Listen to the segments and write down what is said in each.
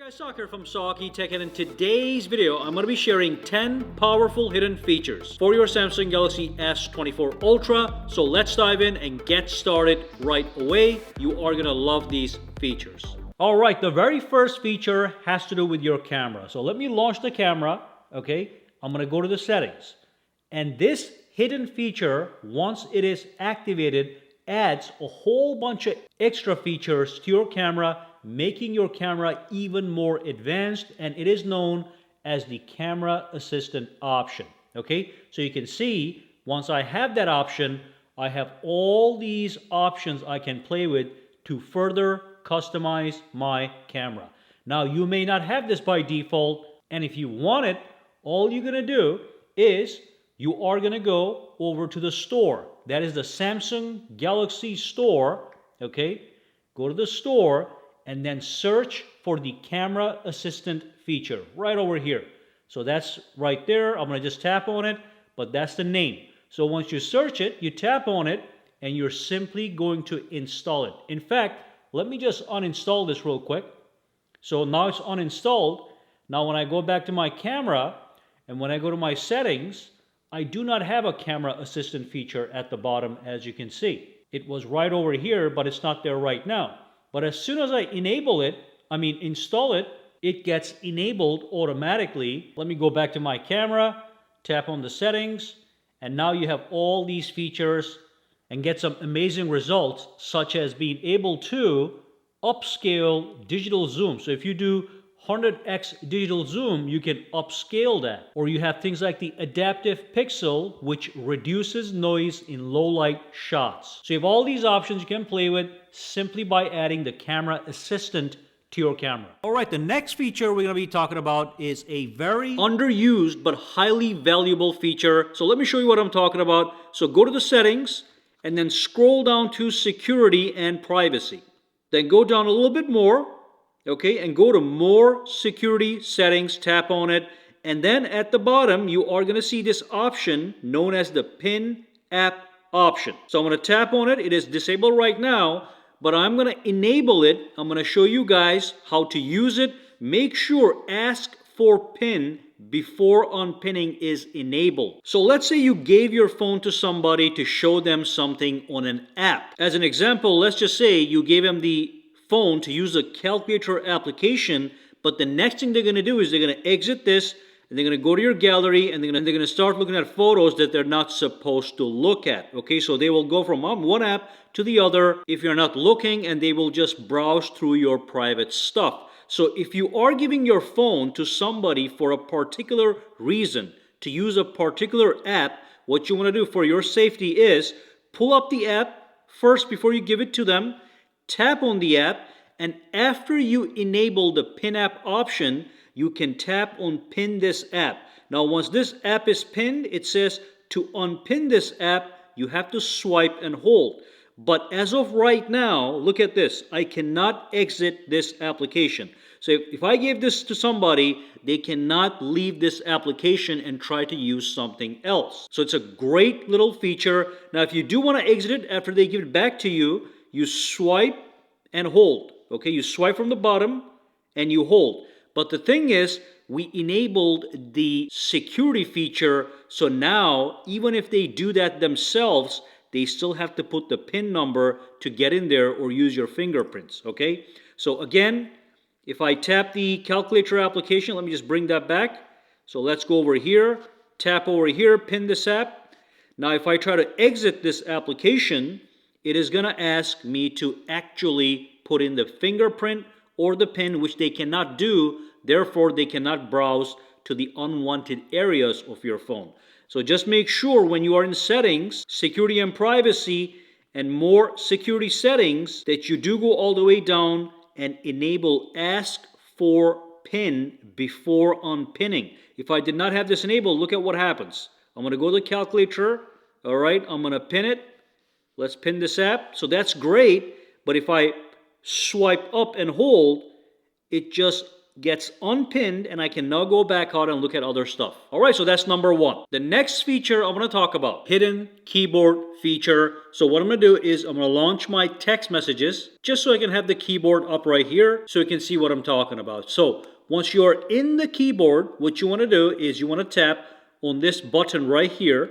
Guys, Sak here from sakitech, and in today's video I'm going to be sharing 10 powerful hidden features for your Samsung Galaxy S24 Ultra. So let's dive in and get started right away. You are going to love these features. Alright, the very first feature has to do with your camera. So let me launch the camera. Okay, I'm going to go to the settings. And this hidden feature, once it is activated, adds a whole bunch of extra features to your camera, making your camera even more advanced, and it is known as the camera assistant option. Okay, so you can see once I have that option, I have all these options I can play with to further customize my camera. Now, you may not have this by default, and if you want it, all you're gonna do is you are gonna go over to the store. That is the Samsung Galaxy store. Okay, go to the store and then search for the camera assistant feature right over here. So that's right there. I'm gonna just tap on it, but that's the name. So once you search it, you tap on it, and you're simply going to install it. In fact, let me just uninstall this real quick. So now it's uninstalled. Now when I go back to my camera, and when I go to my settings, I do not have a camera assistant feature at the bottom, as you can see. It was right over here, but it's not there right now. But as soon as I install it, it gets enabled automatically. Let me go back to my camera, tap on the settings, and now you have all these features and get some amazing results, such as being able to upscale digital zoom. So if you do 100x digital zoom, you can upscale that. Or you have things like the adaptive pixel, which reduces noise in low light shots. So you have all these options you can play with simply by adding the camera assistant to your camera. Alright, the next feature we're going to be talking about is a very underused but highly valuable feature. So let me show you what I'm talking about. So go to the settings and then scroll down to security and privacy. Then go down a little bit more. Okay, and go to more security settings, tap on it, and then at the bottom you are going to see this option known as the pin app option. So I'm going to tap on it. It is disabled right now, but I'm going to enable it. I'm going to show you guys how to use it. Make sure ask for pin before unpinning is enabled. So let's say you gave your phone to somebody to show them something on an app. As an example, let's just say you gave them the phone to use a calculator application, but the next thing they're going to do is they're going to exit this, and they're going to go to your gallery, and they're going to start looking at photos that they're not supposed to look at. Okay, so they will go from one app to the other if you're not looking, and they will just browse through your private stuff. So if you are giving your phone to somebody for a particular reason, to use a particular app, what you want to do for your safety is pull up the app first before you give it to them. Tap on the app, and after you enable the pin app option, you can tap on pin this app. Now once this app is pinned, it says to unpin this app, you have to swipe and hold. But as of right now, look at this. I cannot exit this application. So if I gave this to somebody, they cannot leave this application and try to use something else. So it's a great little feature. Now if you do want to exit it after they give it back to you, you swipe and hold. Okay, you swipe from the bottom and you hold. But the thing is, we enabled the security feature, so now even if they do that themselves, they still have to put the PIN number to get in there or use your fingerprints. Okay, so again, if I tap the calculator application, let me just bring that back. So let's go over here, tap over here, pin this app. Now if I try to exit this application, it is going to ask me to actually put in the fingerprint or the PIN, which they cannot do. Therefore, they cannot browse to the unwanted areas of your phone. So just make sure when you are in settings, security and privacy, and more security settings, that you do go all the way down and enable ask for PIN before unpinning. If I did not have this enabled, look at what happens. I'm going to go to the calculator. All right, I'm going to pin it. Let's pin this app. So that's great, but if I swipe up and hold, it just gets unpinned and I can now go back out and look at other stuff. Alright, so that's number one. The next feature I'm going to talk about, hidden keyboard feature. So what I'm going to do is I'm going to launch my text messages just so I can have the keyboard up right here so you can see what I'm talking about. So once you're in the keyboard, what you want to do is you want to tap on this button right here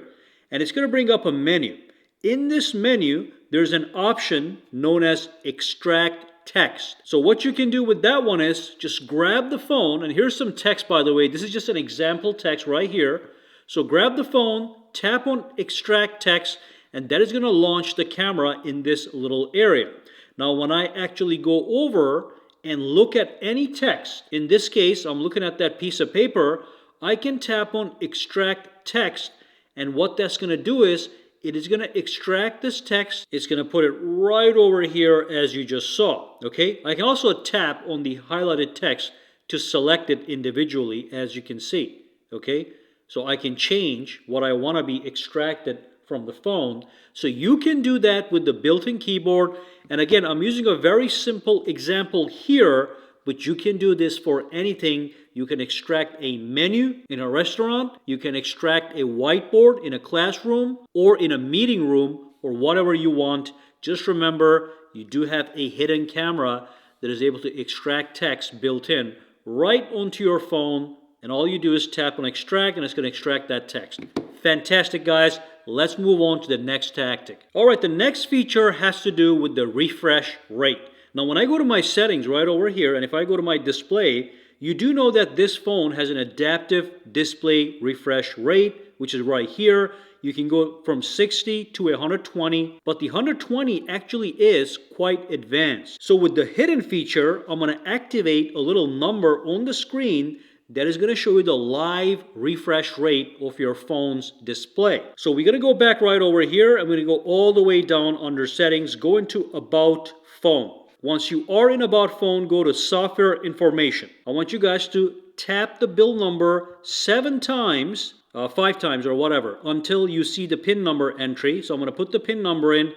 and it's going to bring up a menu. In this menu, there's an option known as extract text. So what you can do with that one is just grab the phone, and here's some text, by the way. This is just an example text right here. So grab the phone, tap on extract text, and that is going to launch the camera in this little area. Now when I actually go over and look at any text, in this case I'm looking at that piece of paper, I can tap on extract text, and what that's going to do is it is going to extract this text. It's going to put it right over here as you just saw. Okay, I can also tap on the highlighted text to select it individually, as you can see. Okay, so I can change what I want to be extracted from the phone. So you can do that with the built-in keyboard. And again, I'm using a very simple example here, but you can do this for anything. You can extract a menu in a restaurant, you can extract a whiteboard in a classroom or in a meeting room or whatever you want. Just remember, you do have a hidden camera that is able to extract text built in right onto your phone, and all you do is tap on extract and it's going to extract that text. Fantastic, guys. Let's move on to the next tactic. Alright, the next feature has to do with the refresh rate. Now when I go to my settings right over here, and if I go to my display, you do know that this phone has an adaptive display refresh rate, which is right here. You can go from 60 to 120, but the 120 actually is quite advanced. So with the hidden feature, I'm going to activate a little number on the screen that is going to show you the live refresh rate of your phone's display. So we're going to go back right over here. I'm going to go all the way down under settings, go into about phone. Once you are in About Phone, go to Software Information. I want you guys to tap the bill number 7 times, 5 times or whatever, until you see the PIN number entry. So I'm going to put the PIN number in,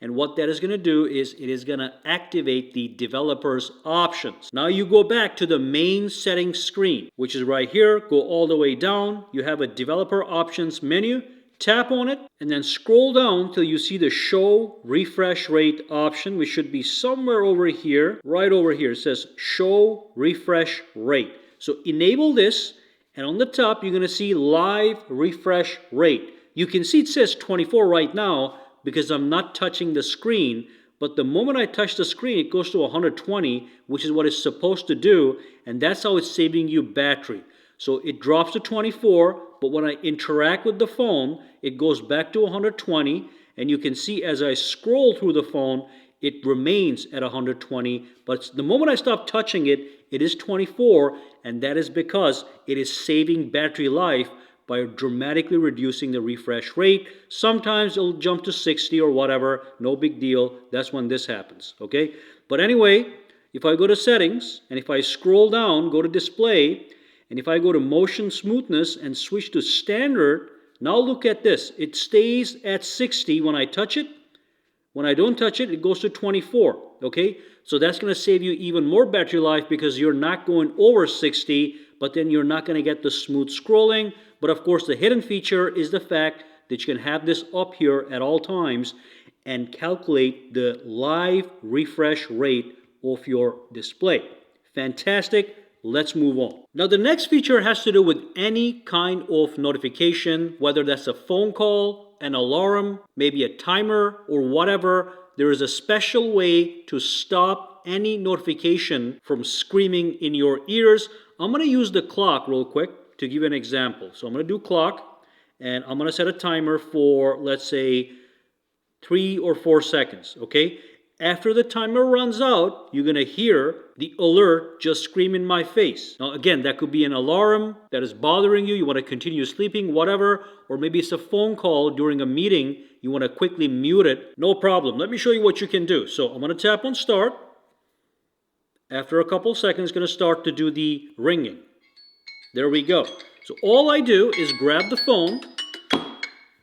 and what that is going to do is it is going to activate the developer's options. Now you go back to the main settings screen, which is right here. Go all the way down. You have a developer options menu. Tap on it and then scroll down till you see the show refresh rate option, which should be somewhere over here, right over here. It says show refresh rate. So enable this, and on the top you're going to see live refresh rate. You can see it says 24 right now because I'm not touching the screen, but the moment I touch the screen it goes to 120, which is what it's supposed to do, and that's how it's saving you battery. So it drops to 24, but when I interact with the phone, it goes back to 120, and you can see as I scroll through the phone, it remains at 120, but the moment I stop touching it, it is 24, and that is because it is saving battery life by dramatically reducing the refresh rate. Sometimes it'll jump to 60 or whatever, no big deal. That's when this happens, okay? But anyway, if I go to settings, and if I scroll down, go to display, and if I go to motion smoothness and switch to standard, now look at this. It stays at 60 when I touch it. When I don't touch it, it goes to 24, okay? So that's going to save you even more battery life because you're not going over 60, but then you're not going to get the smooth scrolling. But of course, the hidden feature is the fact that you can have this up here at all times and calculate the live refresh rate of your display. Fantastic. Let's move on. Now the next feature has to do with any kind of notification, whether that's a phone call, an alarm, maybe a timer or whatever. There is a special way to stop any notification from screaming in your ears. I'm going to use the clock real quick to give you an example. So I'm going to do clock, and I'm going to set a timer for, let's say, 3 or 4 seconds, okay? After the timer runs out, you're going to hear the alert just scream in my face. Now again, that could be an alarm that is bothering you. You want to continue sleeping, whatever. Or maybe it's a phone call during a meeting. You want to quickly mute it. No problem. Let me show you what you can do. So I'm going to tap on start. After a couple seconds, it's going to start to do the ringing. There we go. So all I do is grab the phone,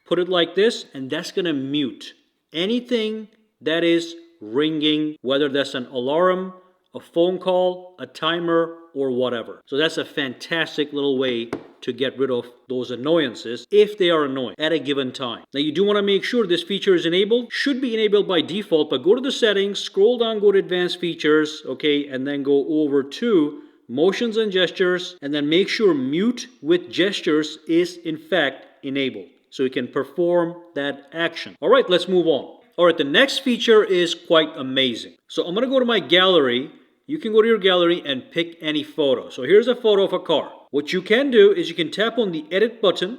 put it like this, and that's going to mute anything that is ringing, whether that's an alarm, a phone call, a timer, or whatever. So that's a fantastic little way to get rid of those annoyances if they are annoying at a given time. Now you do want to make sure this feature is enabled. Should be enabled by default, but go to the settings, scroll down, go to advanced features, okay, and then go over to motions and gestures, and then make sure mute with gestures is in fact enabled so you can perform that action. All right, let's move on. All right, the next feature is quite amazing. So I'm going to go to my gallery. You can go to your gallery and pick any photo. So here's a photo of a car. What you can do is you can tap on the edit button,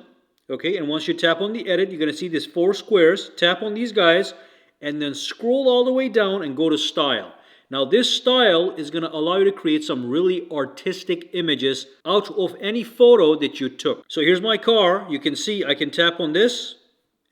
okay? And once you tap on the edit, you're going to see these 4 squares. Tap on these guys and then scroll all the way down and go to style. Now this style is going to allow you to create some really artistic images out of any photo that you took. So here's my car. You can see I can tap on this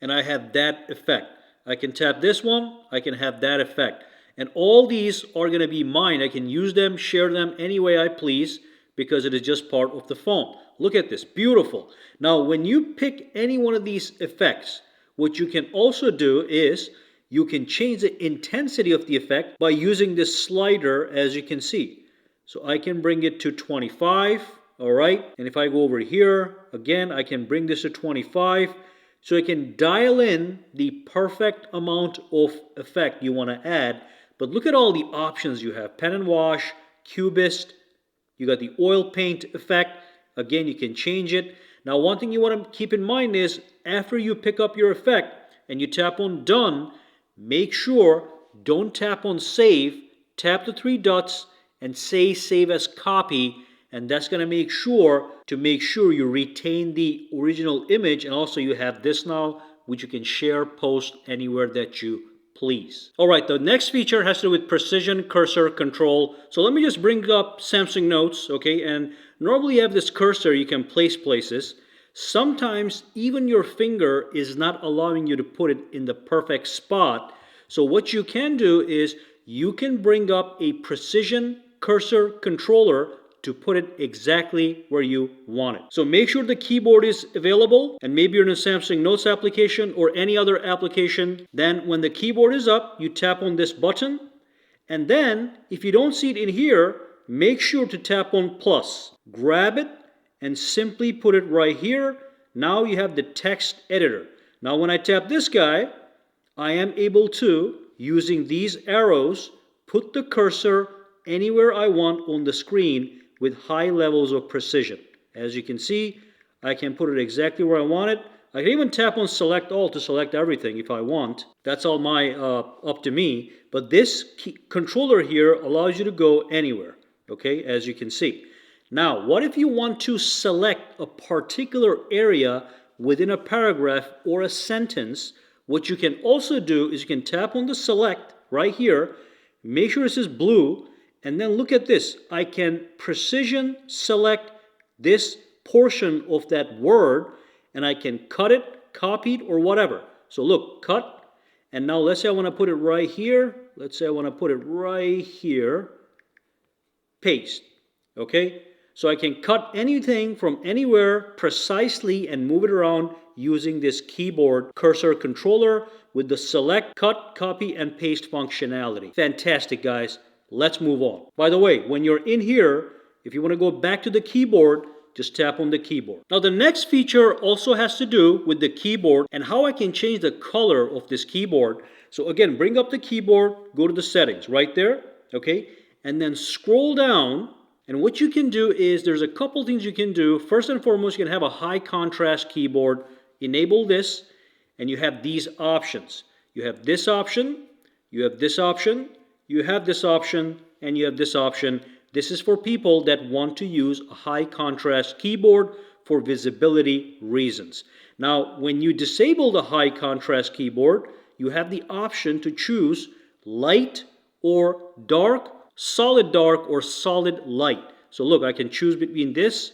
and I have that effect. I can tap this one, I can have that effect. And all these are going to be mine. I can use them, share them any way I please because it is just part of the phone. Look at this, beautiful. Now when you pick any one of these effects, what you can also do is you can change the intensity of the effect by using this slider, as you can see. So I can bring it to 25, all right? And if I go over here, again, I can bring this to 25. So I can dial in the perfect amount of effect you want to add. But look at all the options you have. Pen and wash, cubist, you got the oil paint effect. Again, you can change it. Now, one thing you want to keep in mind is after you pick up your effect and you tap on done, make sure don't tap on save. Tap the 3 dots and say save as copy. And that's going to make sure you retain the original image. And also you have this now, which you can share, post anywhere that you please. All right, the next feature has to do with precision cursor control. So let me just bring up Samsung Notes, okay? And normally you have this cursor you can place places. Sometimes even your finger is not allowing you to put it in the perfect spot. So what you can do is you can bring up a precision cursor controller to put it exactly where you want it. So make sure the keyboard is available, and maybe you're in a Samsung Notes application or any other application. Then when the keyboard is up, you tap on this button, and then if you don't see it in here, make sure to tap on plus. Grab it and simply put it right here. Now you have the text editor. Now when I tap this guy, I am able to, using these arrows, put the cursor anywhere I want on the screen with high levels of precision. As you can see, I can put it exactly where I want it. I can even tap on select all to select everything if I want. That's all up to me. But this controller here allows you to go anywhere, okay, as you can see. Now, what if you want to select a particular area within a paragraph or a sentence? What you can also do is you can tap on the select right here, make sure this is blue, and then look at this. I can precision select this portion of that word, and I can cut it, copy it, or whatever. So look, cut, and now let's say I want to put it right here. Let's say I want to put it right here. Paste, okay? So I can cut anything from anywhere precisely and move it around using this keyboard cursor controller with the select, cut, copy, and paste functionality. Fantastic, guys. Let's move on. By the way, when you're in here, if you want to go back to the keyboard, just tap on the keyboard. Now the next feature also has to do with the keyboard and how I can change the color of this keyboard. So again, bring up the keyboard, go to the settings right there, okay? And then scroll down, and what you can do is there's a couple things you can do. First and foremost, you can have a high contrast keyboard. Enable this, and you have these options. You have this option, you have this option, you have this option, and you have this option. This is for people that want to use a high contrast keyboard for visibility reasons. Now, when you disable the high contrast keyboard, you have the option to choose light or dark, solid dark, or solid light. So look, I can choose between this,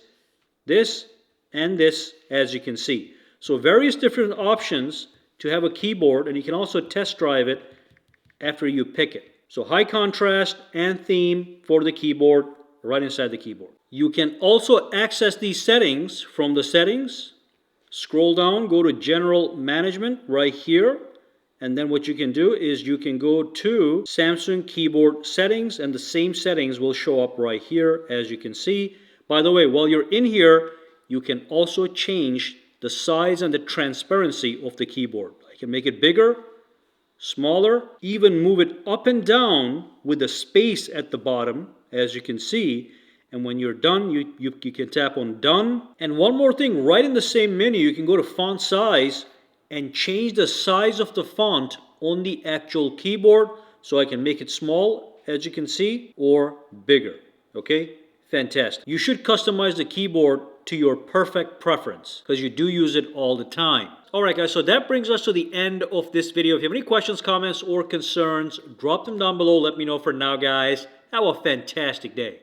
and this, as you can see. So various different options to have a keyboard, and you can also test drive it after you pick it. So high contrast and theme for the keyboard right inside the keyboard. You can also access these settings from the settings. Scroll down, go to General Management right here, And then what you can do is you can go to Samsung keyboard settings, and the same settings will show up right here, as you can see. By the way, while you're in here, you can also change the size and the transparency of the keyboard. I can make it bigger, smaller, even move it up and down with the space at the bottom, as you can see. And when you're done, you can tap on done. And one more thing, right in the same menu, you can go to font size and change the size of the font on the actual keyboard. So I can make it small, as you can see, or bigger. Okay, fantastic. You should customize the keyboard to your perfect preference because you do use it all the time. Alright guys, so that brings us to the end of this video. If you have any questions, comments, or concerns, drop them down below. Let me know. For now guys, have a fantastic day.